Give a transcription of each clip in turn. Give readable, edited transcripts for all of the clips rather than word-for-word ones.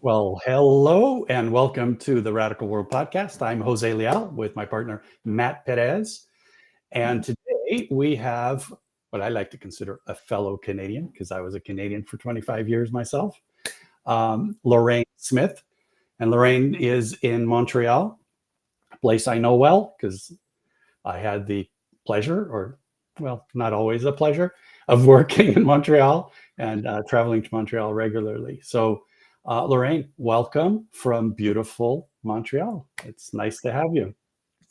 Well, hello and welcome to the Radical World Podcast. I'm Jose Leal with my partner, Matt Perez. And today we have what I like to consider a fellow Canadian, because I was a Canadian for 25 years myself, Lorraine Smith. And Lorraine is in Montreal, a place I know well because I had the pleasure, or well, not always a pleasure, of working in Montreal and traveling to Montreal regularly. So, Lorraine, welcome from beautiful Montreal. It's nice to have you.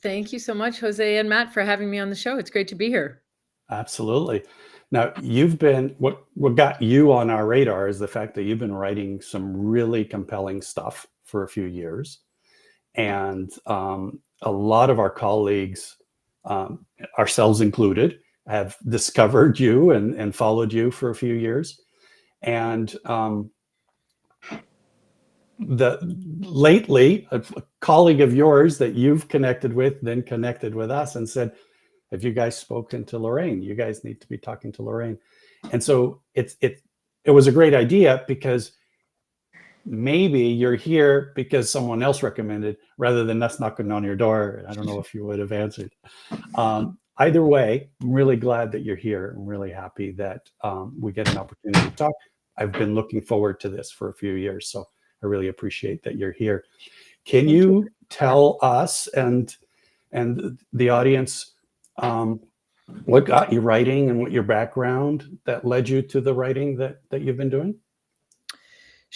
Thank you so much, Jose and Matt, for having me on the show. It's great to be here. Absolutely. Now, you've been what got you on our radar is the fact that you've been writing some really compelling stuff for a few years, and a lot of our colleagues, ourselves included, have discovered you and followed you for a few years. And lately, a colleague of yours that you've connected with then connected with us and said, "Have you guys spoken to Lorraine? You guys need to be talking to Lorraine." And so it was a great idea because maybe you're here because someone else recommended rather than us knocking on your door. I don't know if you would have answered. Either way, I'm really glad that you're here. I'm really happy that we get an opportunity to talk. I've been looking forward to this for a few years, so I really appreciate that you're here. Can you tell us and the audience what got you writing and what your background that led you to the writing that you've been doing?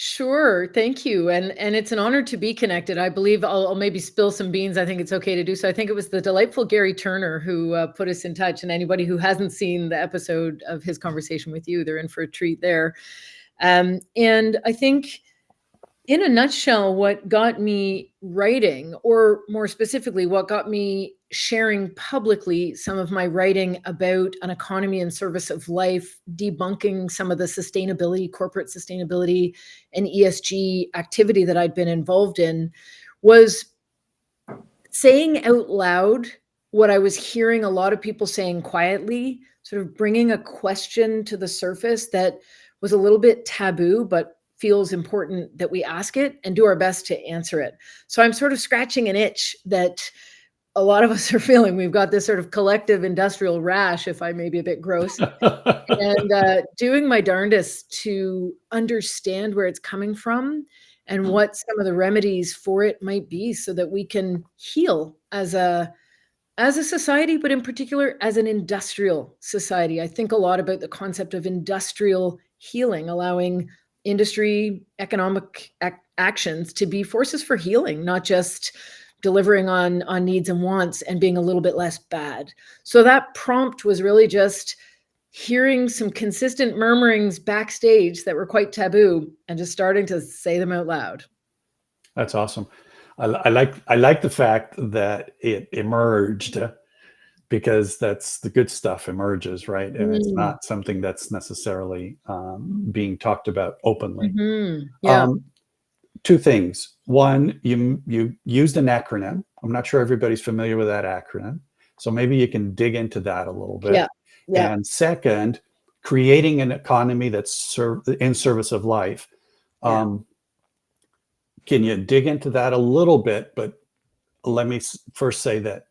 Sure, thank you, and it's an honor to be connected. I believe I'll maybe spill some beans. I think it's okay to do so. I think it was the delightful Gary Turner who put us in touch, and anybody who hasn't seen the episode of his conversation with you, they're in for a treat there. And I think, in a nutshell, what got me writing, or more specifically, what got me sharing publicly some of my writing about an economy in service of life, debunking some of the sustainability, corporate sustainability, and ESG activity that I'd been involved in, was saying out loud what I was hearing a lot of people saying quietly, sort of bringing a question to the surface that was a little bit taboo, but feels important that we ask it and do our best to answer it. So I'm sort of scratching an itch that a lot of us are feeling. We've got this sort of collective industrial rash, if I may be a bit gross, and doing my darndest to understand where it's coming from and what some of the remedies for it might be so that we can heal as a society, but in particular as an industrial society. I think a lot about the concept of industrial healing, allowing industry, economic actions to be forces for healing, not just delivering on needs and wants and being a little bit less bad. So that prompt was really just hearing some consistent murmurings backstage that were quite taboo and just starting to say them out loud. That's awesome. I like the fact that it emerged, because that's the good stuff emerges, right? And it's not something that's necessarily being talked about openly. Yeah. Two things. One, you used an acronym. I'm not sure everybody's familiar with that acronym, so maybe you can dig into that a little bit. Yeah. And second, creating an economy that's in service of life. Can you dig into that a little bit? But let me first say that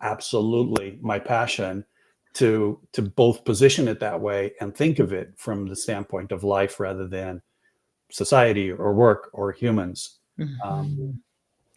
absolutely my passion to both position it that way and think of it from the standpoint of life rather than society or work or humans.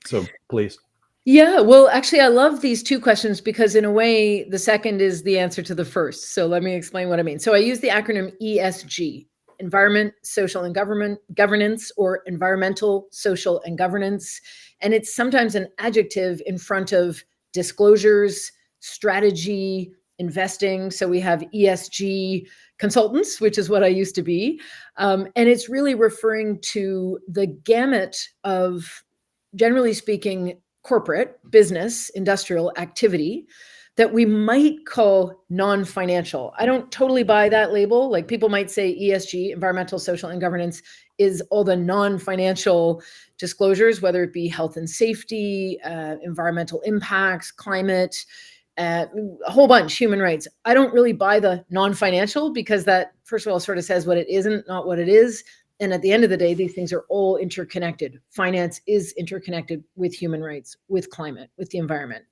So please. Yeah, well, actually, I love these two questions because, in a way, the second is the answer to the first. So let me explain what I mean. So I use the acronym ESG: environment, social, and governance, or environmental, social, and governance. And it's sometimes an adjective in front of disclosures, strategy, investing. So we have ESG consultants, which is what I used to be. And it's really referring to the gamut of, generally speaking, corporate, business, industrial activity that we might call non-financial. I don't totally buy that label. Like, people might say ESG, environmental, social, and governance, is all the non-financial disclosures, whether it be health and safety, environmental impacts, climate, a whole bunch, human rights. I don't really buy the non-financial because that, first of all, sort of says what it isn't, not what it is. And at the end of the day, these things are all interconnected. Finance is interconnected with human rights, with climate, with the environment.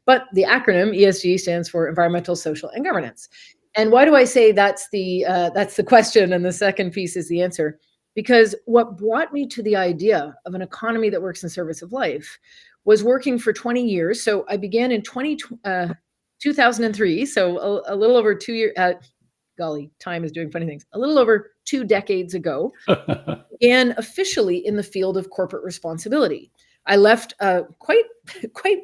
But the acronym ESG stands for environmental, social, and governance. And why do I say that's the question, and the second piece is the answer? Because what brought me to the idea of an economy that works in service of life was working for 20 years. So I began in 2003, so a little over 2 years. Golly, time is doing funny things. A little over 2 decades ago, began officially in the field of corporate responsibility. I left quite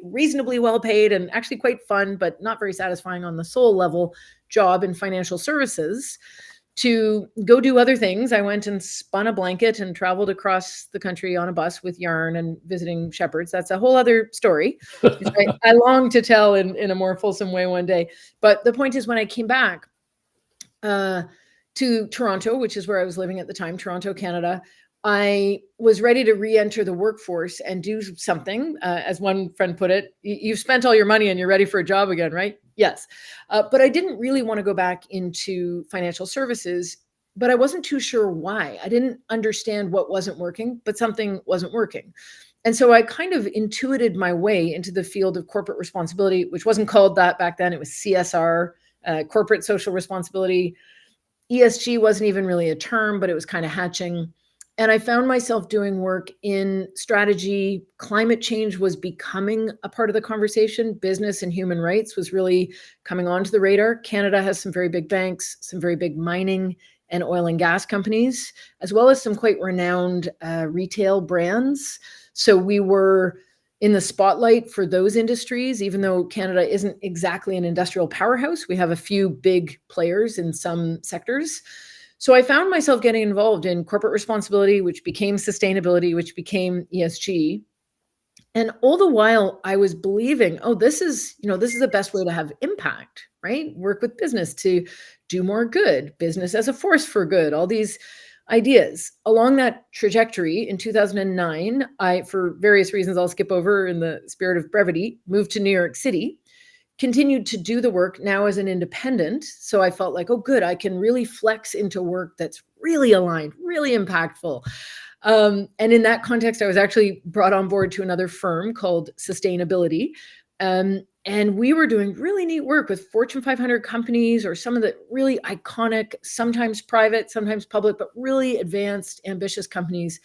reasonably well paid and actually quite fun, but not very satisfying on the soul level job in financial services to go do other things. I went and spun a blanket and traveled across the country on a bus with yarn and visiting shepherds. That's a whole other story. I long to tell in a more fulsome way one day. But the point is, when I came back to Toronto, which is where I was living at the time, Toronto, Canada, I was ready to re-enter the workforce and do something. As one friend put it, you've spent all your money and you're ready for a job again, right? Yes. But I didn't really want to go back into financial services, but I wasn't too sure why. I didn't understand what wasn't working, but something wasn't working. And so I kind of intuited my way into the field of corporate responsibility, which wasn't called that back then. It was CSR, corporate social responsibility. ESG wasn't even really a term, but it was kind of hatching. And I found myself doing work in strategy. Climate change was becoming a part of the conversation. Business and human rights was really coming onto the radar. Canada has some very big banks, some very big mining and oil and gas companies, as well as some quite renowned retail brands. So we were in the spotlight for those industries, even though Canada isn't exactly an industrial powerhouse. We have a few big players in some sectors. So I found myself getting involved in corporate responsibility, which became sustainability, which became ESG. And all the while I was believing, oh, this is the best way to have impact, right? Work with business to do more good, business as a force for good, all these ideas. Along that trajectory in 2009, I, for various reasons I'll skip over in the spirit of brevity, moved to New York City, continued to do the work now as an independent. So I felt like, oh, good, I can really flex into work that's really aligned, really impactful. And in that context, I was actually brought on board to another firm called Sustainability. And we were doing really neat work with Fortune 500 companies, or some of the really iconic, sometimes private, sometimes public, but really advanced, ambitious companies,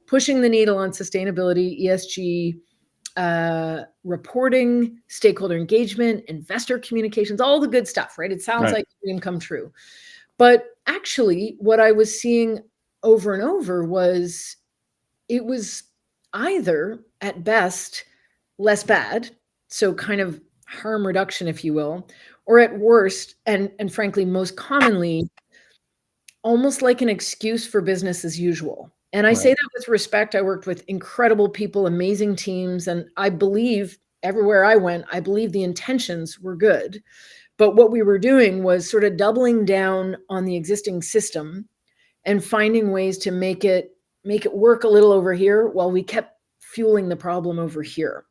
pushing the needle on sustainability, ESG, reporting, stakeholder engagement, investor communications, all the good stuff, right? It sounds like a dream come true. But actually, what I was seeing over and over was it was either at best less bad, so kind of harm reduction, if you will, or at worst, and frankly, most commonly, almost like an excuse for business as usual. And I say that with respect. I worked with incredible people, amazing teams, and I believe everywhere I went, I believe the intentions were good. But what we were doing was sort of doubling down on the existing system and finding ways to make it work a little over here while we kept fueling the problem over here.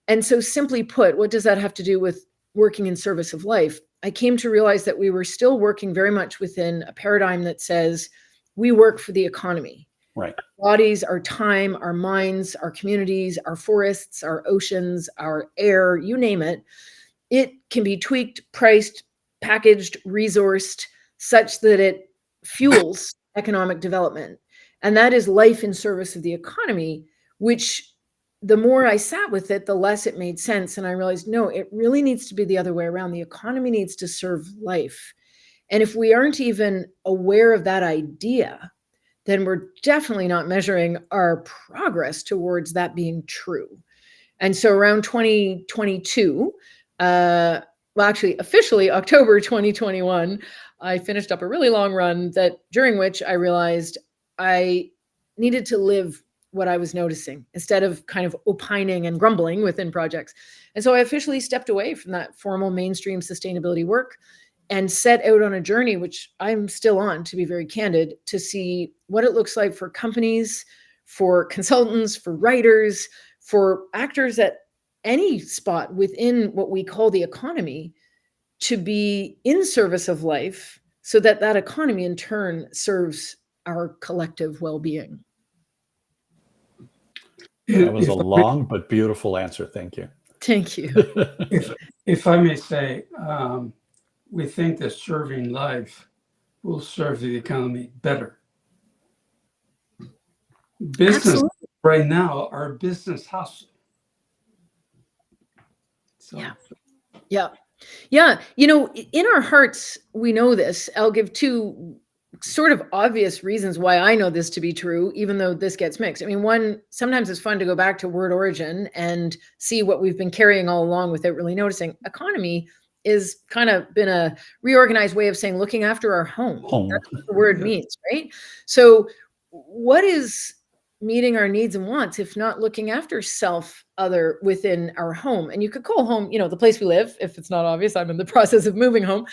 And so, simply put, what does that have to do with working in service of life? I came to realize that we were still working very much within a paradigm that says we work for the economy. Right. Our bodies, our time, our minds, our communities, our forests, our oceans, our air, you name it. It can be tweaked, priced, packaged, resourced such that it fuels economic development. And that is life in service of the economy, which the more I sat with it, the less it made sense. And I realized, no, it really needs to be the other way around. The economy needs to serve life. And if we aren't even aware of that idea, then we're definitely not measuring our progress towards that being true. And so around 2022, actually officially October 2021, I finished up a really long run during which I realized I needed to live what I was noticing instead of kind of opining and grumbling within projects. And so I officially stepped away from that formal mainstream sustainability work and set out on a journey, which I'm still on, to be very candid, to see what it looks like for companies, for consultants, for writers, for actors at any spot within what we call the economy, to be in service of life so that that economy in turn serves our collective well-being. That was a long but beautiful answer. Thank you. Thank you. If I may say, we think that serving life will serve the economy better. Business Absolutely. right now are business hustle. So. Yeah. You know, in our hearts, we know this. I'll give two sort of obvious reasons why I know this to be true, even though this gets mixed. I mean, one, sometimes it's fun to go back to word origin and see what we've been carrying all along without really noticing. Economy is kind of been a reorganized way of saying looking after our home. That's what the word means, right? So what is meeting our needs and wants if not looking after self, other within our home? And you could call home, you know, the place we live. If it's not obvious, I'm in the process of moving home.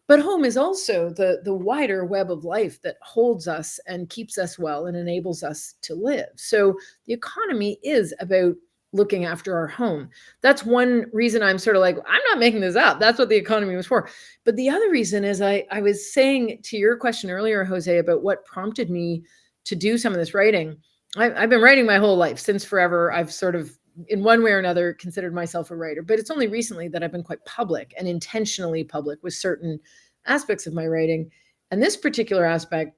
But home is also the wider web of life that holds us and keeps us well and enables us to live. So the economy is about looking after our home. That's one reason I'm sort of like, I'm not making this up. That's what the economy was for. But the other reason is I was saying to your question earlier, Jose, about what prompted me to do some of this writing. I've been writing my whole life, since forever. I've sort of, in one way or another, considered myself a writer, but it's only recently that I've been quite public and intentionally public with certain aspects of my writing. And this particular aspect,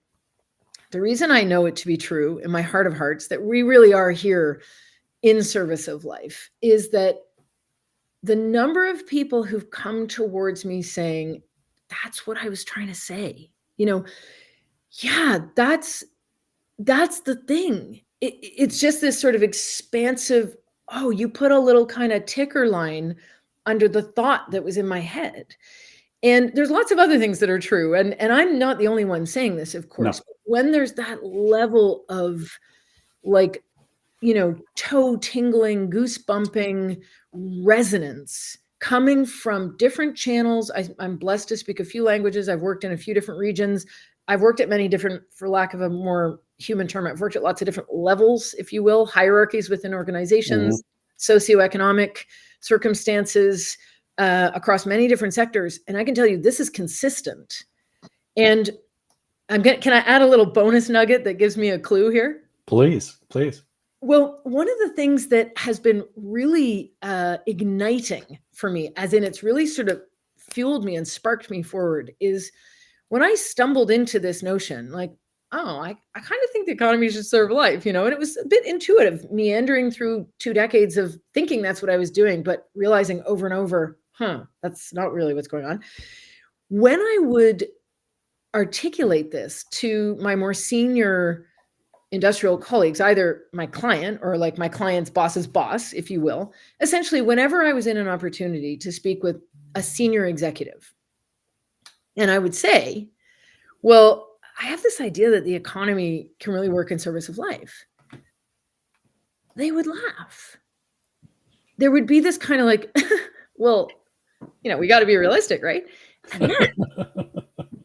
the reason I know it to be true in my heart of hearts, that we really are here in service of life, is that the number of people who've come towards me saying, that's what I was trying to say. You know, yeah, that's the thing. It's just this sort of expansive, oh, you put a little kind of ticker line under the thought that was in my head. And there's lots of other things that are true. And I'm not the only one saying this, of course. No. But when there's that level of, like, you know, toe tingling, goose bumping resonance coming from different channels. I'm blessed to speak a few languages. I've worked in a few different regions. I've worked at many different, for lack of a more human term, I've worked at lots of different levels, if you will, hierarchies within organizations, socioeconomic circumstances, across many different sectors. And I can tell you, this is consistent. And can I add a little bonus nugget that gives me a clue here? Please. Well, one of the things that has been really igniting for me, as in it's really sort of fueled me and sparked me forward, is when I stumbled into this notion, like, oh, I kind of think the economy should serve life, you know, and it was a bit intuitive, meandering through 2 decades of thinking that's what I was doing, but realizing over and over, that's not really what's going on. When I would articulate this to my more senior industrial colleagues, either my client or like my client's boss's boss, if you will, essentially, whenever I was in an opportunity to speak with a senior executive, and I would say, well, I have this idea that the economy can really work in service of life, they would laugh. There would be this kind of like, well, you know, we got to be realistic, right?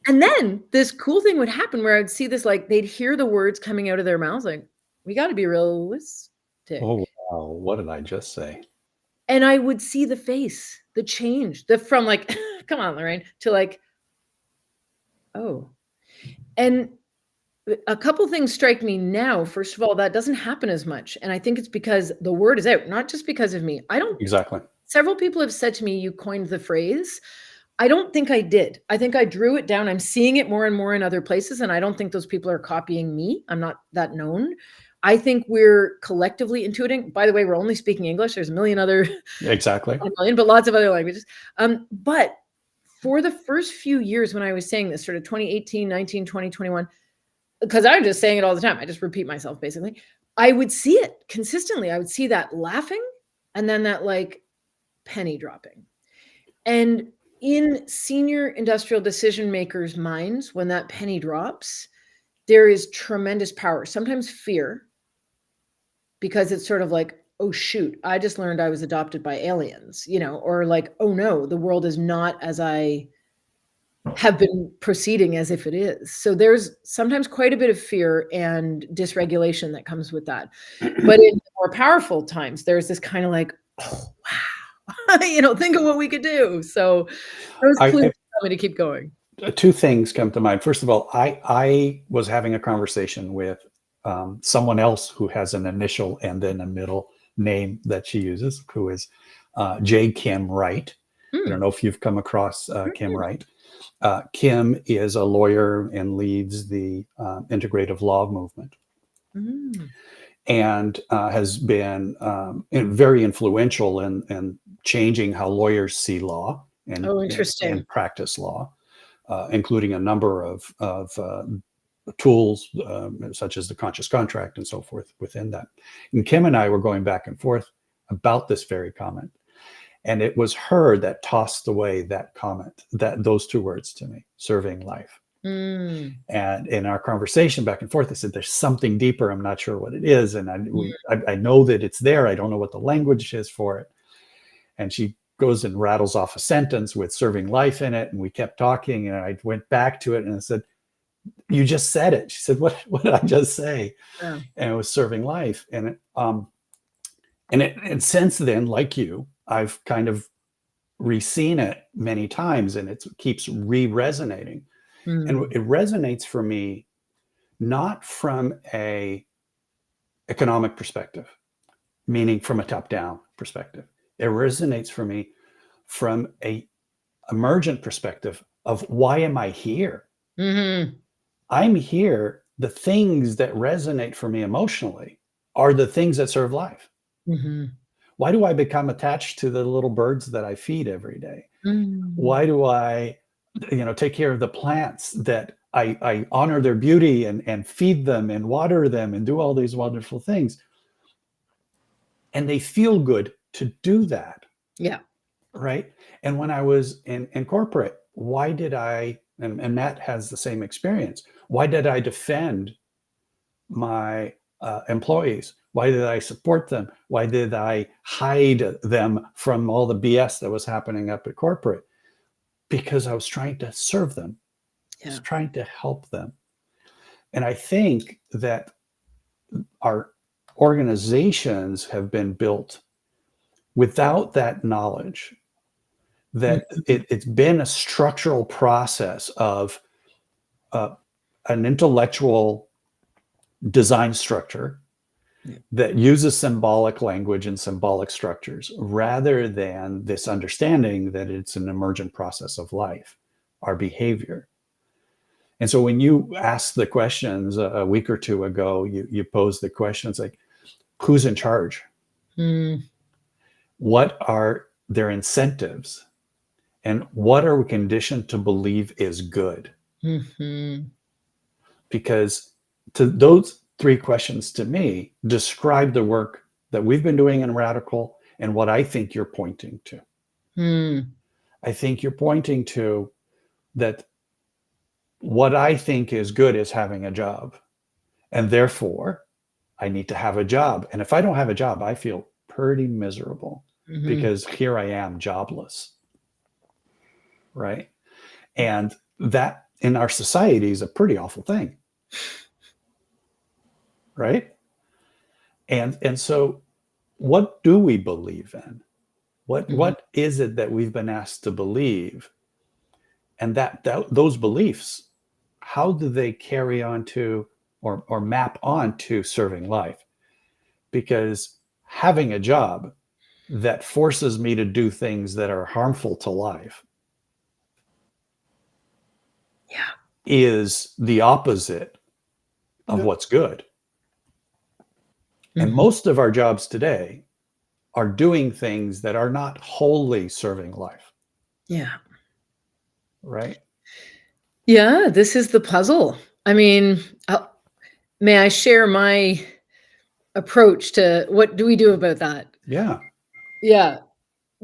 And then this cool thing would happen where I'd see this, like, they'd hear the words coming out of their mouths, like, we got to be realistic. Oh, wow. What did I just say? And I would see the face, the change, from like, come on, Lorraine, to like, oh. And a couple things strike me now. First of all, that doesn't happen as much. And I think it's because the word is out, not just because of me. Exactly. Several people have said to me, you coined the phrase. I don't think I did. I think I drew it down. I'm seeing it more and more in other places. And I don't think those people are copying me. I'm not that known. I think we're collectively intuiting. By the way, we're only speaking English. There's a million other, Exactly. but lots of other languages. But for the first few years when I was saying this, sort of 2018, 19, 20, 21, because I'm just saying it all the time, I just repeat myself basically, I would see it consistently. I would see that laughing and then that like penny dropping. And in senior industrial decision makers' minds, when that penny drops, there is tremendous power, sometimes fear, because it's sort of like, oh, shoot, I just learned I was adopted by aliens, you know, or like, oh no, the world is not as I have been proceeding as if it is. So there's sometimes quite a bit of fear and dysregulation that comes with that. But in more powerful times, there's this kind of like, oh, wow, you know, think of what we could do. So those clues tell me to keep going. two things come to mind. First of all, I was having a conversation with someone else who has an initial and then a middle name that she uses, who is J. Kim Wright. I don't know if you've come across Kim Wright. Kim is a lawyer and leads the integrative law movement, and has been very influential in changing how lawyers see law and, interesting. and practice law, including a number of tools such as the conscious contract and so forth within that. And Kim and I were going back and forth about this very comment. And it was her that tossed away that comment, those two words to me, serving life. And in our conversation back and forth, I said, there's something deeper. I'm not sure what it is. And I know that it's there. I don't know what the language is for it. And she goes and rattles off a sentence with serving life in it. And we kept talking, and I went back to it and I said, you just said it. She said, what did I just say? Yeah. And it was serving life. And and since then, like you, I've kind of re-seen it many times, and it keeps re-resonating. And it resonates for me not from a economic perspective, meaning from a top-down perspective. It resonates for me from a emergent perspective of, why am I here? I'm here. The things that resonate for me emotionally are the things that serve life. Why do I become attached to the little birds that I feed every day? Why do I, take care of the plants that I honor their beauty and feed them and water them and do all these wonderful things? And they feel good to do that. Yeah. Right. And when I was in corporate, why did I, and Matt has the same experience, why did I defend my employees? Why did I support them? Why did I hide them from all the BS that was happening up at corporate? Because I was trying to serve them. I was trying to help them. And I think that our organizations have been built without that knowledge, that it's been a structural process of an intellectual design structure that uses symbolic language and symbolic structures, rather than this understanding that it's an emergent process of life, our behavior. And so when you asked the questions a week or two ago, you posed the questions like, who's in charge? What are their incentives? And what are we conditioned to believe is good? Because to those three questions, to me, describe the work that we've been doing in Radical and what I think you're pointing to. I think you're pointing to that what I think is good is having a job. And therefore, I need to have a job. And if I don't have a job, I feel pretty miserable because here I am jobless. Right? And that in our society is a pretty awful thing. Right? And so what do we believe in? What is it that we've been asked to believe? And that those beliefs, how do they carry on to or map on to serving life? Because having a job that forces me to do things that are harmful to life is the opposite of what's good. And most of our jobs today are doing things that are not wholly serving life. Yeah. Right? Yeah, this is the puzzle. I mean, may I share my approach to what do we do about that? Yeah. Yeah,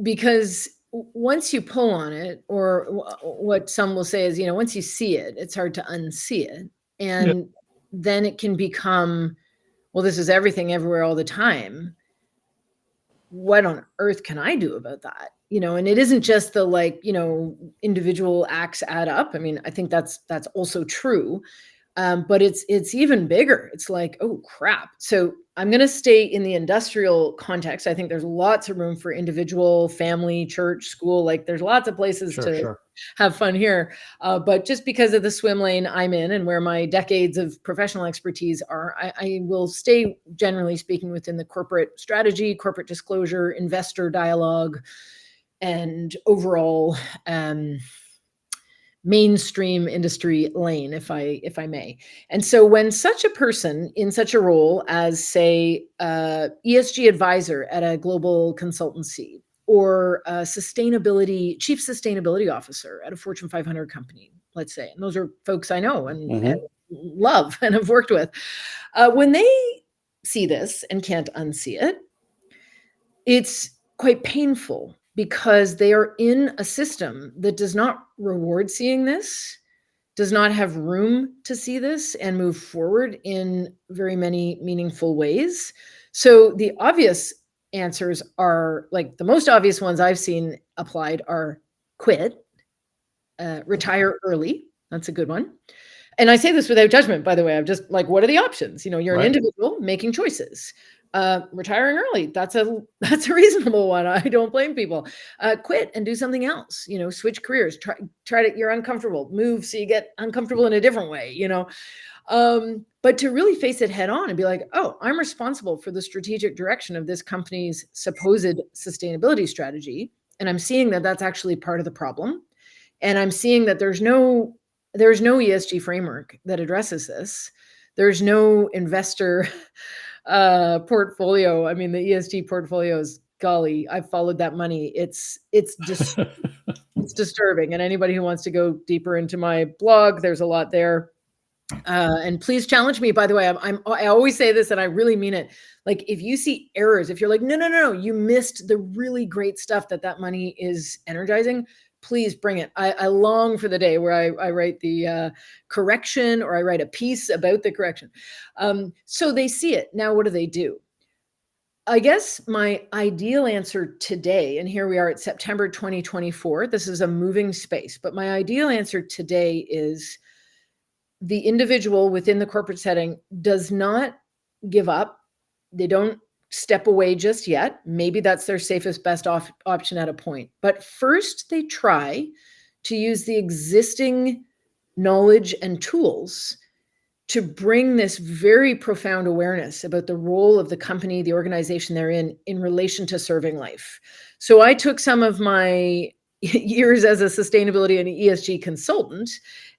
because once you pull on it, or what some will say is, once you see it, it's hard to unsee it. And then it can become, well, this is everything everywhere all the time. What on earth can I do about that? And it isn't just the individual acts add up. I mean, I think that's also true. But it's even bigger. It's like, oh crap. So I'm going to stay in the industrial context. I think there's lots of room for individual, family, church, school. Like there's lots of places to have fun here. But just because of the swim lane I'm in and where my decades of professional expertise are, I will stay, generally speaking, within the corporate strategy, corporate disclosure, investor dialogue, and overall mainstream industry lane, if I may. And so when such a person in such a role as, say, ESG advisor at a global consultancy, or a chief sustainability officer at a Fortune 500 company, let's say, and those are folks I know and love and have worked with, when they see this and can't unsee it, it's quite painful, because they are in a system that does not reward seeing this, does not have room to see this and move forward in very many meaningful ways. So the obvious answers are, like the most obvious ones I've seen applied are quit, retire early. That's a good one. And I say this without judgment, by the way. I'm just like, what are the options? You're an individual making choices. Retiring early, that's a reasonable one. I don't blame people. Quit and do something else, switch careers, try to, you're uncomfortable, move so you get uncomfortable in a different way, but to really face it head on and be like, oh, I'm responsible for the strategic direction of this company's supposed sustainability strategy. And I'm seeing that that's actually part of the problem. And I'm seeing that there's no ESG framework that addresses this. There's no investor portfolio. I mean, the ESG portfolio is, golly, I've followed that money. It's just it's disturbing. And anybody who wants to go deeper into my blog, there's a lot there. And please challenge me. By the way, I always say this, and I really mean it. Like, if you see errors, if you're like, no, you missed the really great stuff that money is energizing, please bring it. I long for the day where I write the correction, or I write a piece about the correction. So they see it. Now, what do? I guess my ideal answer today, and here we are at September 2024, this is a moving space, but my ideal answer today is the individual within the corporate setting does not give up. They don't step away just yet. Maybe that's their safest, best option at a point. But first, they try to use the existing knowledge and tools to bring this very profound awareness about the role of the company, the organization they're in relation to serving life. So I took some of my years as a sustainability and ESG consultant,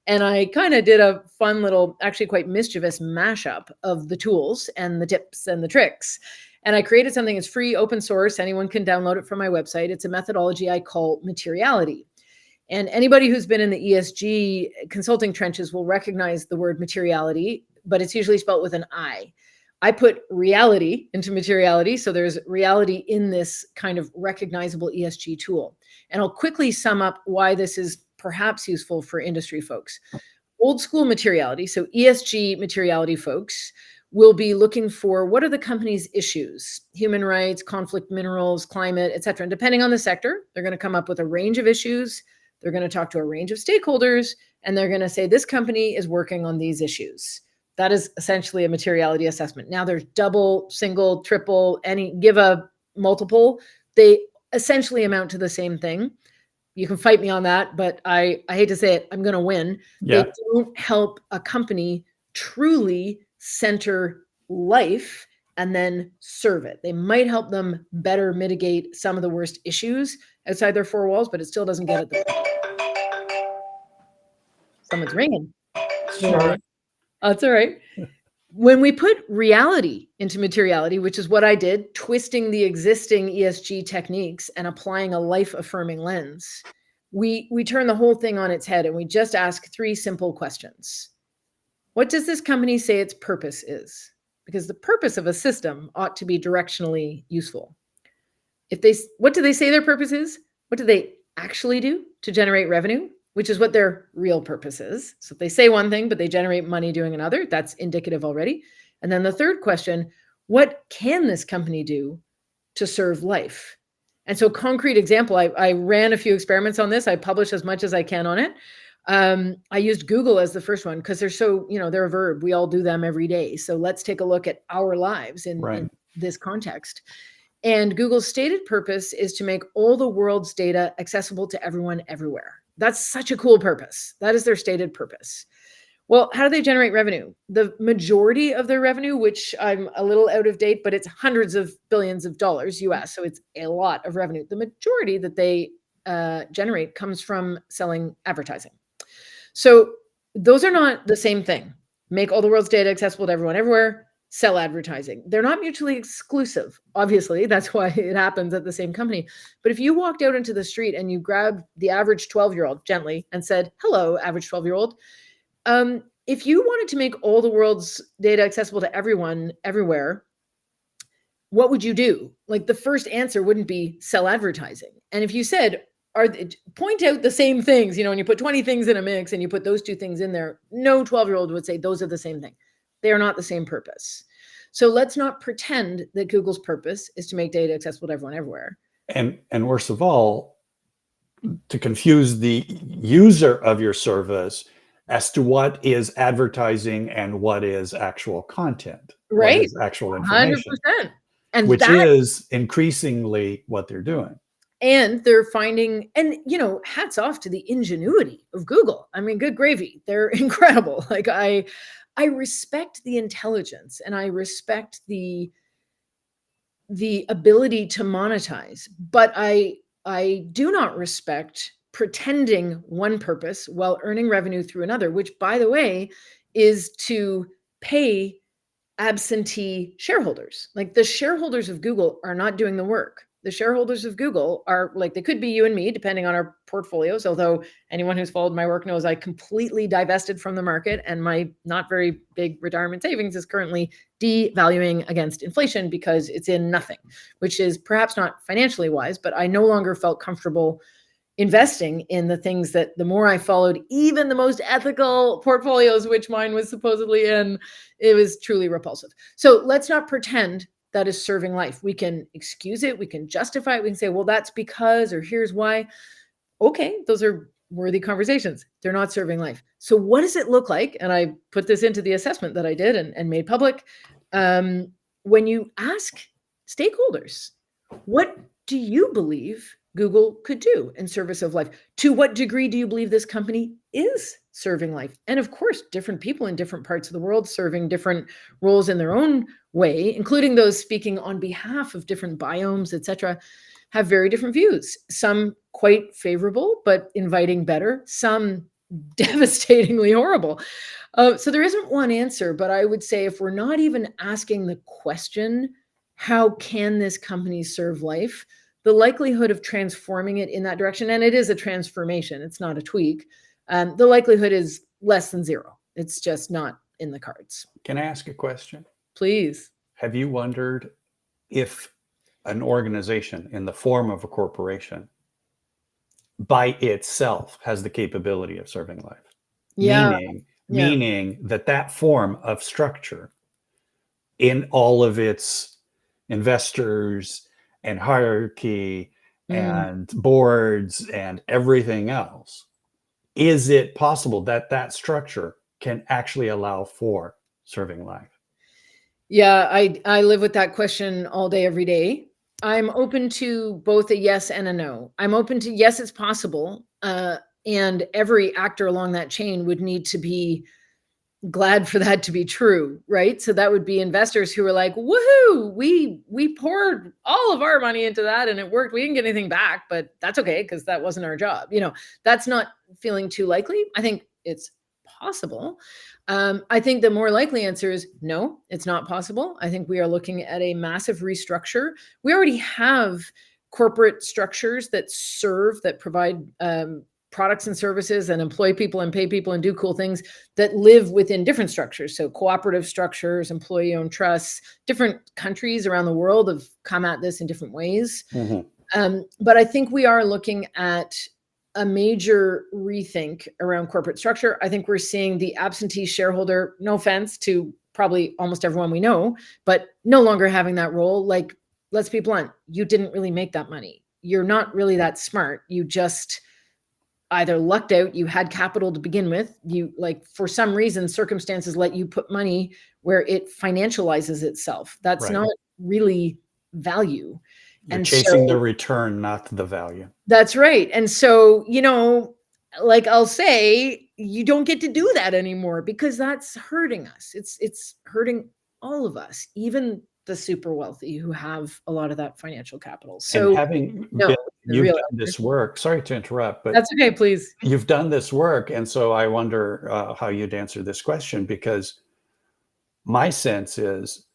and I kind of did a fun little, actually quite mischievous mashup of the tools and the tips and the tricks. And I created something that's free, open source. Anyone can download it from my website. It's a methodology I call materiality. And anybody who's been in the ESG consulting trenches will recognize the word materiality, but it's usually spelled with an I. I put reality into materiality. So there's reality in this kind of recognizable ESG tool. And I'll quickly sum up why this is perhaps useful for industry folks. Old school materiality, so ESG materiality folks, will be looking for what are the company's issues, human rights, conflict minerals, climate, et cetera. And depending on the sector, they're going to come up with a range of issues. They're going to talk to a range of stakeholders, and they're going to say, this company is working on these issues. That is essentially a materiality assessment. Now there's double, single, triple, give a multiple. They essentially amount to the same thing. You can fight me on that, but I hate to say it, I'm going to win. Yeah. They don't help a company truly center life and then serve it. They might help them better mitigate some of the worst issues outside their four walls, but it still doesn't get at the... Someone's ringing. Sorry. That's all right. When we put reality into materiality, which is what I did, twisting the existing ESG techniques and applying a life-affirming lens, we turn the whole thing on its head, and we just ask three simple questions. What does this company say its purpose is? Because the purpose of a system ought to be directionally useful. What do they say their purpose is? What do they actually do to generate revenue? Which is what their real purpose is. So if they say one thing, but they generate money doing another, that's indicative already. And then the third question, what can this company do to serve life? And so concrete example, I ran a few experiments on this. I publish as much as I can on it. I used Google as the first one because they're so, they're a verb. We all do them every day. So let's take a look at our lives in this context. And Google's stated purpose is to make all the world's data accessible to everyone everywhere. That's such a cool purpose. That is their stated purpose. Well, how do they generate revenue? The majority of their revenue, which I'm a little out of date, but it's hundreds of billions of dollars US. So it's a lot of revenue. The majority that they generate comes from selling advertising. So those are not the same thing. Make all the world's data accessible to everyone everywhere, sell advertising. They're not mutually exclusive. Obviously, that's why it happens at the same company. But if you walked out into the street and you grabbed the average 12-year-old gently and said, hello, average 12-year-old, if you wanted to make all the world's data accessible to everyone everywhere, what would you do? Like the first answer wouldn't be sell advertising. And if you said, point out the same things, when you put 20 things in a mix and you put those two things in there, no 12-year-old would say those are the same thing. They are not the same purpose. So let's not pretend that Google's purpose is to make data accessible to everyone everywhere. And worst of all, to confuse the user of your service as to what is advertising and what is actual content, right? What is actual information, 100%. And which is increasingly what they're doing. And they're finding, and hats off to the ingenuity of Google. I mean, good gravy. They're incredible. Like I respect the intelligence and I respect the ability to monetize, but I do not respect pretending one purpose while earning revenue through another, which, by the way, is to pay absentee shareholders. Like the shareholders of Google are not doing the work. The shareholders of Google are like, they could be you and me, depending on our portfolios. Although anyone who's followed my work knows I completely divested from the market and my not very big retirement savings is currently devaluing against inflation because it's in nothing, which is perhaps not financially wise, but I no longer felt comfortable investing in the things that the more I followed, even the most ethical portfolios, which mine was supposedly in, it was truly repulsive. So let's not pretend that is serving life. We can excuse it. We can justify it. We can say, well, that's because, or here's why. Okay, those are worthy conversations. They're not serving life. So what does it look like? And I put this into the assessment that I did and made public. When you ask stakeholders, what do you believe Google could do in service of life? To what degree do you believe this company is serving life? And of course, different people in different parts of the world serving different roles in their own way, including those speaking on behalf of different biomes, etc., have very different views. Some quite favorable, but inviting better. Some devastatingly horrible. So there isn't one answer, but I would say if we're not even asking the question, how can this company serve life? The likelihood of transforming it in that direction, and it is a transformation, it's not a tweak, the likelihood is less than zero. It's just not in the cards. Can I ask a question? Please. Have you wondered if an organization in the form of a corporation by itself has the capability of serving life? Yeah. Meaning that form of structure in all of its investors and hierarchy and boards and everything else, is it possible that structure can actually allow for serving life? Yeah, I live with that question all day, every day. I'm open to both a yes and a no. I'm open to yes, it's possible. And every actor along that chain would need to be glad for that to be true, right? So that would be investors who are like, woohoo, we poured all of our money into that and it worked. We didn't get anything back, but that's okay because that wasn't our job. That's not feeling too likely. I think it's possible. I think the more likely answer is no, it's not possible. I think we are looking at a massive restructure. We already have corporate structures that provide products and services and employ people and pay people and do cool things that live within different structures. So cooperative structures, employee-owned trusts, different countries around the world have come at this in different ways. But I think we are looking at a major rethink around corporate structure. I think we're seeing the absentee shareholder, no offense to probably almost everyone we know, but no longer having that role. Like, let's be blunt, you didn't really make that money. You're not really that smart. You just either lucked out, you had capital to begin with, you like for some reason, circumstances let you put money where it financializes itself. That's Right. not really value. You're And chasing the so return, not the value. that's right. And so, like I'll say, you don't get to do that anymore because that's hurting us. It's hurting all of us, even the super wealthy who have a lot of that financial capital. And So having no, been, the you've real done answer. this work. Sorry to interrupt, but That's okay, please. you've done this work, and so I wonder how you'd answer this question, because my sense is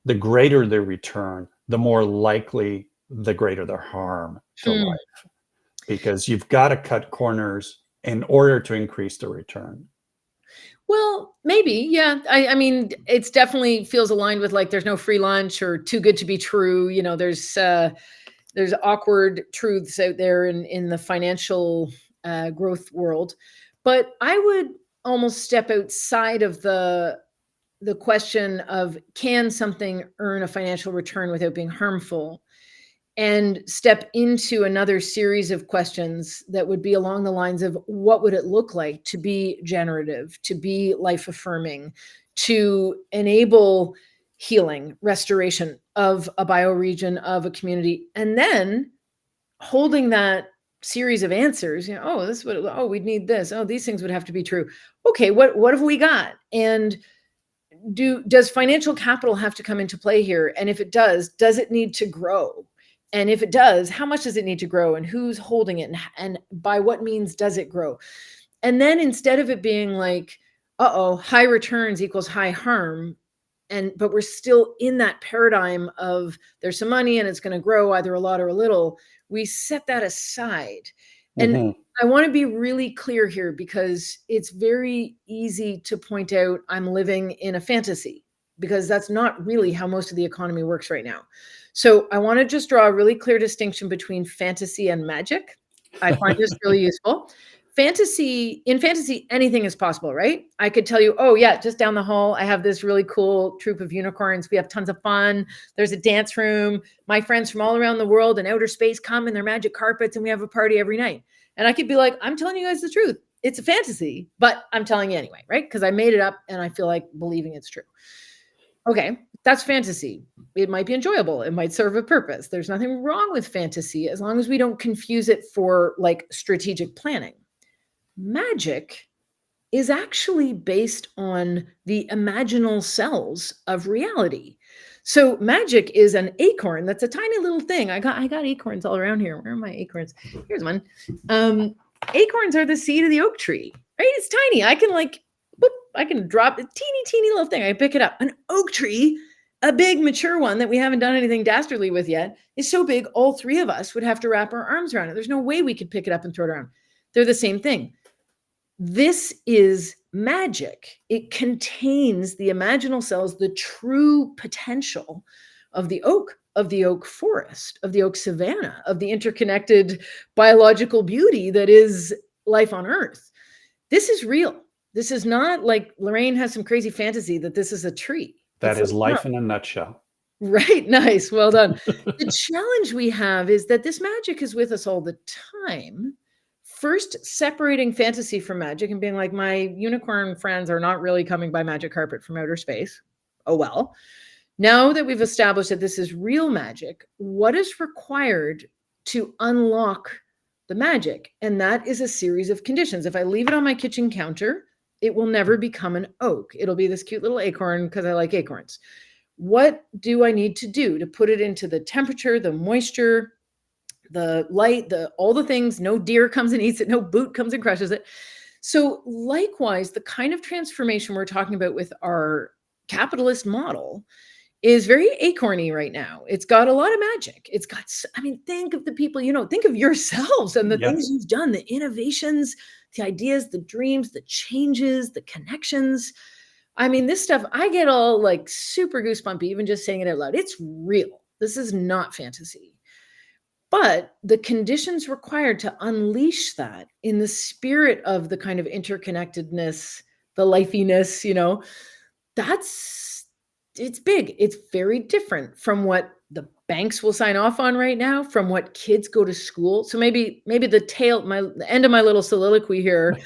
the greater the return, the more likely the greater the harm to Hmm. life, because you've got to cut corners in order to increase the return. Well, maybe, yeah. I mean, it's definitely feels aligned with like there's no free lunch or too good to be true. There's awkward truths out there in the financial growth world, but I would almost step outside of the question of can something earn a financial return without being harmful, and step into another series of questions that would be along the lines of what would it look like to be generative, to be life affirming, to enable healing, restoration of a bioregion, of a community, and then holding that series of answers, oh, this would, oh, we'd need this, oh, these things would have to be true. Okay, what have we got? And does financial capital have to come into play here? And if it does it need to grow? And if it does, how much does it need to grow, and who's holding it, and by what means does it grow? And then instead of it being like, high returns equals high harm, but we're still in that paradigm of there's some money and it's going to grow either a lot or a little, we set that aside. And Mhm. I want to be really clear here, because it's very easy to point out I'm living in a fantasy, because that's not really how most of the economy works right now. So I want to just draw a really clear distinction between fantasy and magic. I find this really useful. In fantasy, anything is possible, right? I could tell you, oh yeah, just down the hall, I have this really cool troop of unicorns. We have tons of fun. There's a dance room. My friends from all around the world and outer space come in their magic carpets, and we have a party every night. And I could be like, I'm telling you guys the truth. It's a fantasy, but I'm telling you anyway, right? Because I made it up and I feel like believing it's true. Okay, that's fantasy. It might be enjoyable. It might serve a purpose. There's nothing wrong with fantasy as long as we don't confuse it for like strategic planning. Magic is actually based on the imaginal cells of reality. So magic is an acorn. That's a tiny little thing. I got acorns all around here. Where are my acorns? Here's one. Acorns are the seed of the oak tree, right? It's tiny. I can I can drop a teeny little thing. I pick it up. An oak tree, a big mature one that we haven't done anything dastardly with yet, is so big all three of us would have to wrap our arms around it. There's no way we could pick it up and throw it around. They're the same thing. This is magic. It contains the imaginal cells, the true potential of the oak forest, of the oak savanna, of the interconnected biological beauty that is life on Earth. This is real. This is not like Lorraine has some crazy fantasy that this is a tree. That It's is like, life in a nutshell. right. Nice. Well done. The challenge we have is that this magic is with us all the time. First, separating fantasy from magic and being like, my unicorn friends are not really coming by magic carpet from outer space. Oh, well. Now that we've established that this is real magic, what is required to unlock the magic? And that is a series of conditions. If I leave it on my kitchen counter, it will never become an oak. It'll be this cute little acorn because I like acorns. What do I need to do to put it into the temperature, the moisture, the light, all the things? No deer comes and eats it. No boot comes and crushes it. So likewise, the kind of transformation we're talking about with our capitalist model is very acorny right now. It's got a lot of magic. It's got, think of the people, think of yourselves and the Yep. things you've done, the innovations, the ideas, the dreams, the changes, the connections. This stuff, I get all like super goosebumpy, even just saying it out loud. It's real. This is not fantasy. But the conditions required to unleash that in the spirit of the kind of interconnectedness, the lifiness, it's big. It's very different from what the banks will sign off on right now, from what kids go to school. So maybe the end of my little soliloquy here,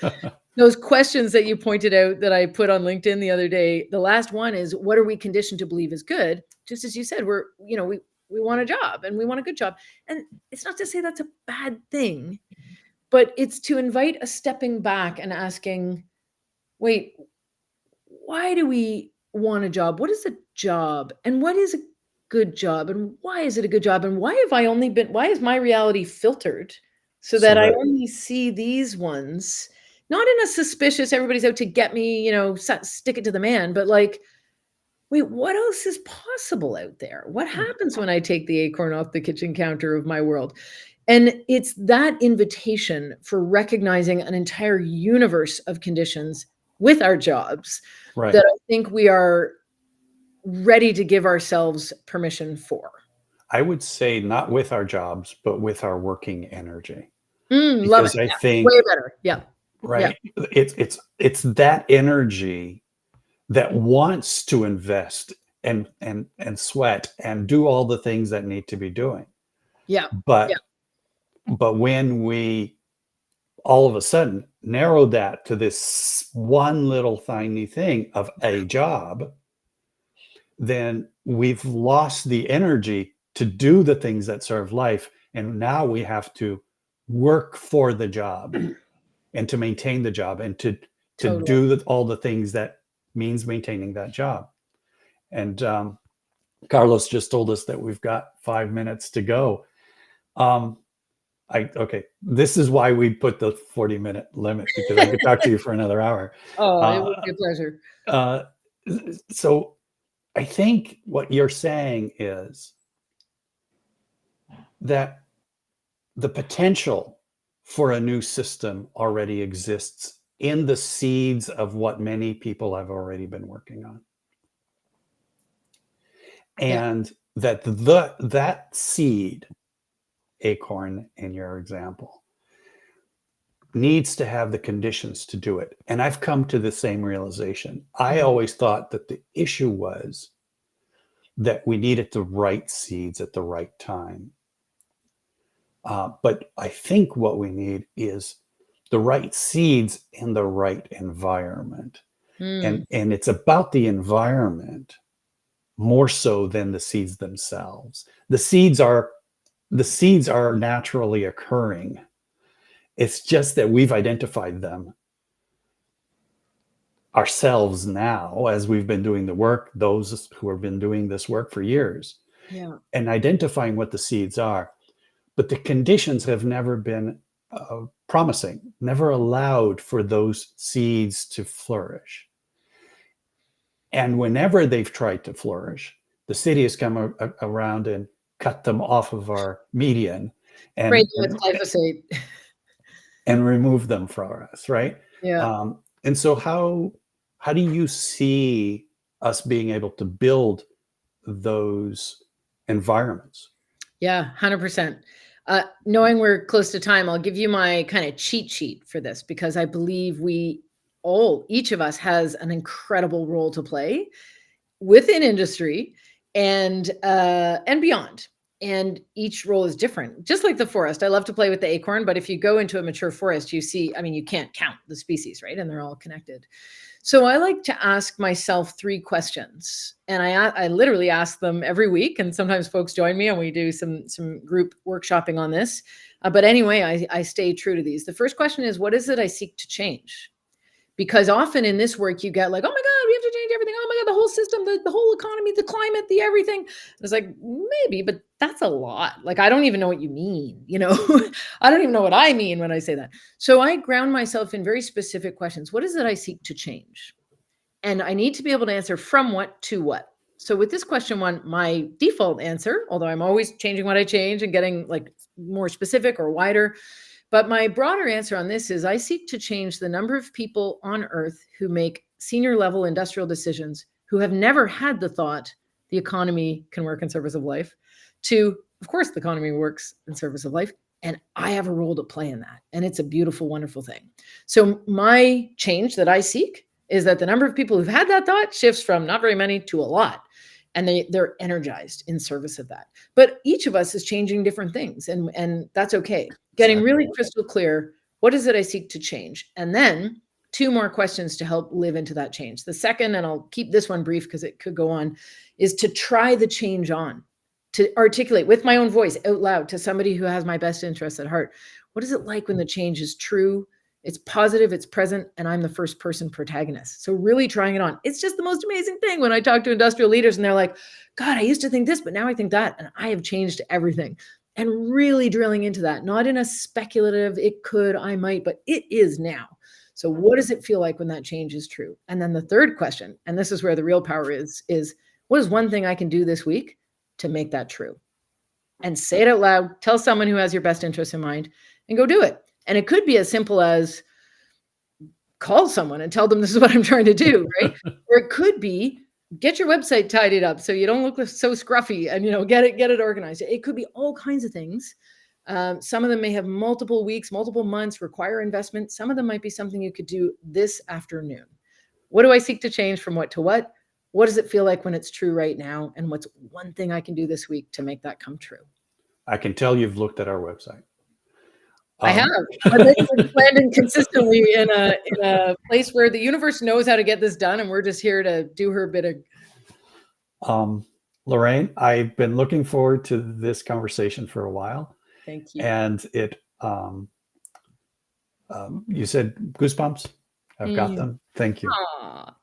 those questions that you pointed out that I put on LinkedIn the other day, the last one is, what are we conditioned to believe is good? Just as you said, we want a job and we want a good job. And it's not to say that's a bad thing, but it's to invite a stepping back and asking, wait, why do we want a job? What is a job? And what is a good job? And why is it a good job? And why is my reality filtered so So that I that only see these ones, not in a suspicious, everybody's out to get me, stick it to the man, but like, wait, what else is possible out there? What happens when I take the acorn off the kitchen counter of my world? And it's that invitation for recognizing an entire universe of conditions with our jobs right. that I think we are ready to give ourselves permission for. I would say not with our jobs, but with our working energy. Love Because it. I Yeah. think, Way better. Yeah. right, it's that energy that wants to invest and sweat and do all the things that need to be doing. Yeah. But Yeah. but when we all of a sudden narrow that to this one little tiny thing of a job, then we've lost the energy to do the things that serve life. And now we have to work for the job and to maintain the job and to Totally. do all the things that means maintaining that job. And Carlos just told us that we've got 5 minutes to go. Okay, this is why we put the 40-minute limit, because I could talk to you for another hour. Oh, it would be a pleasure. So I think what you're saying is that the potential for a new system already exists in the seeds of what many people have already been working on. And that seed, acorn in your example, needs to have the conditions to do it. And I've come to the same realization. I always thought that the issue was that we needed the right seeds at the right time. But I think what we need is the right seeds in the right environment. And it's about the environment more so than the seeds themselves. The seeds are naturally occurring. It's just that we've identified them ourselves now as we've been doing the work, those who have been doing this work for years, and identifying what the seeds are. But the conditions have never been promising, never allowed for those seeds to flourish. And whenever they've tried to flourish, the city has come around and cut them off of our median and glyphosate and remove them from us, right? Yeah. And so how do you see us being able to build those environments? Yeah, 100%. Knowing we're close to time, I'll give you my kind of cheat sheet for this, because I believe each of us has an incredible role to play within industry and beyond. And each role is different. Just like the forest, I love to play with the acorn, but if you go into a mature forest, you can't count the species, right? And they're all connected. So I like to ask myself 3 questions, and I literally ask them every week. And sometimes folks join me and we do some group workshopping on this. But anyway, I stay true to these. The first question is, what is it I seek to change? Because often in this work, you get like, oh my God, we have to change everything. Oh my God, the whole system, the whole economy, the climate, the everything. And it's like, maybe, but that's a lot. Like, I don't even know what you mean. I don't even know what I mean when I say that. So I ground myself in very specific questions. What is it I seek to change? And I need to be able to answer from what to what. So with this question one, my default answer, although I'm always changing what I change and getting like more specific or wider, but my broader answer on this is I seek to change the number of people on Earth who make senior level industrial decisions, who have never had the thought the economy can work in service of life, to, of course, the economy works in service of life. And I have a role to play in that. And it's a beautiful, wonderful thing. So my change that I seek is that the number of people who've had that thought shifts from not very many to a lot. and they're energized in service of that. But each of us is changing different things, and that's okay. Getting really crystal clear, what is it I seek to change? And then 2 more questions to help live into that change. The second, and I'll keep this one brief because it could go on, is to try the change on, to articulate with my own voice out loud to somebody who has my best interests at heart. What is it like when the change is true, it's positive, it's present, and I'm the first person protagonist? So really trying it on. It's just the most amazing thing when I talk to industrial leaders and they're like, God, I used to think this, but now I think that, and I have changed everything. And really drilling into that, not in a speculative, it could, I might, but it is now. So what does it feel like when that change is true? And then the third question, and this is where the real power is what is one thing I can do this week to make that true? And say it out loud, tell someone who has your best interests in mind, and go do it. And it could be as simple as call someone and tell them this is what I'm trying to do, right? Or it could be get your website tidied up so you don't look so scruffy and, get it organized. It could be all kinds of things. Some of them may have multiple weeks, multiple months, require investment. Some of them might be something you could do this afternoon. What do I seek to change from what to what? What does it feel like when it's true right now? And what's one thing I can do this week to make that come true? I can tell you've looked at our website. I have. I've been landing consistently in a place where the universe knows how to get this done, and we're just here to do her bit of. Lorraine, I've been looking forward to this conversation for a while. Thank you. And it, you said goosebumps. I've got them. Thank you.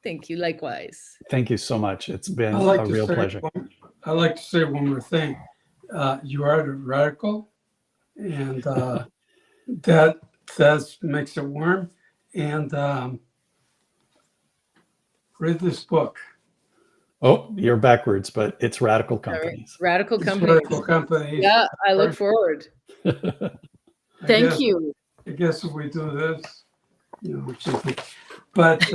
Thank you. Likewise. Thank you so much. It's been a real pleasure. I'd like to say one more thing. You are the radical, and that makes it warm. And read this book. Oh, you're backwards, but it's Radical Companies. Right. Radical It's Companies. Radical Companies. Yeah, I look forward. Thank you. I guess if we do this, but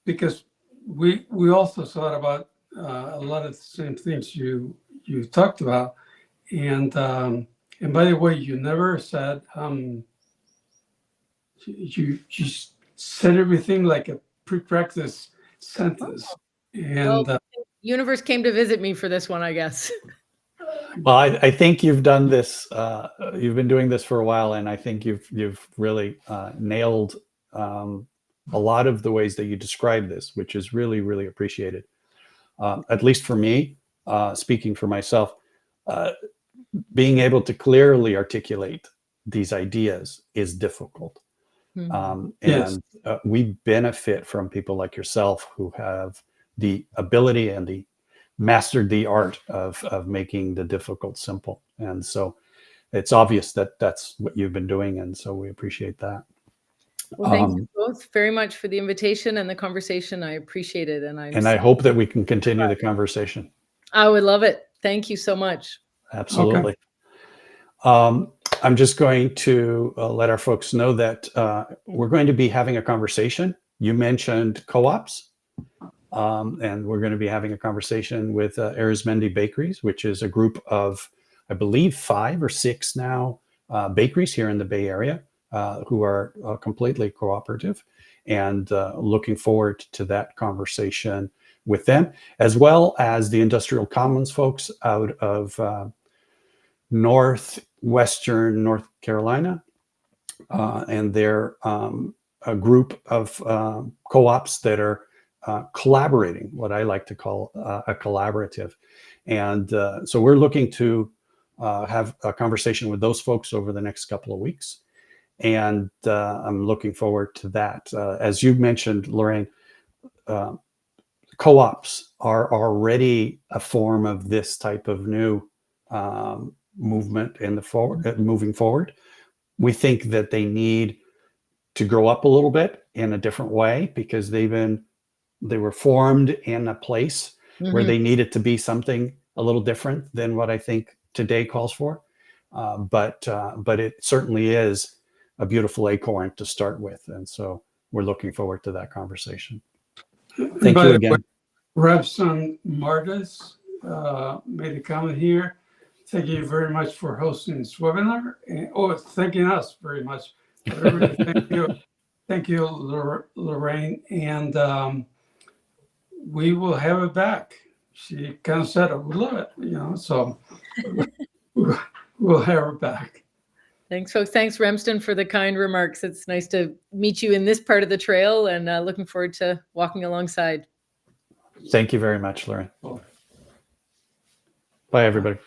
because we also thought about a lot of the same things you talked about, and by the way, you never said you said everything like a pre-practice sentence, and universe came to visit me for this one, I guess. Well, I think you've done this. You've been doing this for a while, and I think you've really nailed a lot of the ways that you describe this, which is really, really appreciated. At least for me, speaking for myself, being able to clearly articulate these ideas is difficult. Yes. And we benefit from people like yourself who have the ability and the mastered the art of making the difficult simple. And so it's obvious that that's what you've been doing. And so we appreciate that. Well, thank you both very much for the invitation and the conversation. I appreciate it. And I hope that we can continue the conversation. I would love it. Thank you so much. Absolutely. Okay. I'm just going to let our folks know that we're going to be having a conversation. You mentioned co-ops. And we're going to be having a conversation with Arizmendi Bakeries, which is a group of, I believe, 5 or 6 now bakeries here in the Bay Area who are completely cooperative, and looking forward to that conversation with them, as well as the Industrial Commons folks out of northwestern North Carolina. And they're a group of co-ops that are collaborating, what I like to call a collaborative. And so we're looking to have a conversation with those folks over the next couple of weeks. And I'm looking forward to that. As you mentioned, Lorraine, co-ops are already a form of this type of new movement in the moving forward. We think that they need to grow up a little bit in a different way, because they were formed in a place where they needed to be something a little different than what I think today calls for. But it certainly is a beautiful acorn to start with. And so we're looking forward to that conversation. Thank you again. Revson Martis made a comment here. Thank you very much for hosting this webinar. And, thanking us very much. Really, thank you. Thank you, Lorraine. And we will have it back. she kind of said, "I would love it," so we'll have her back. Thanks, folks. Thanks, Remston, for the kind remarks. It's nice to meet you in this part of the trail, and looking forward to walking alongside. Thank you very much, Lorraine. Bye, everybody.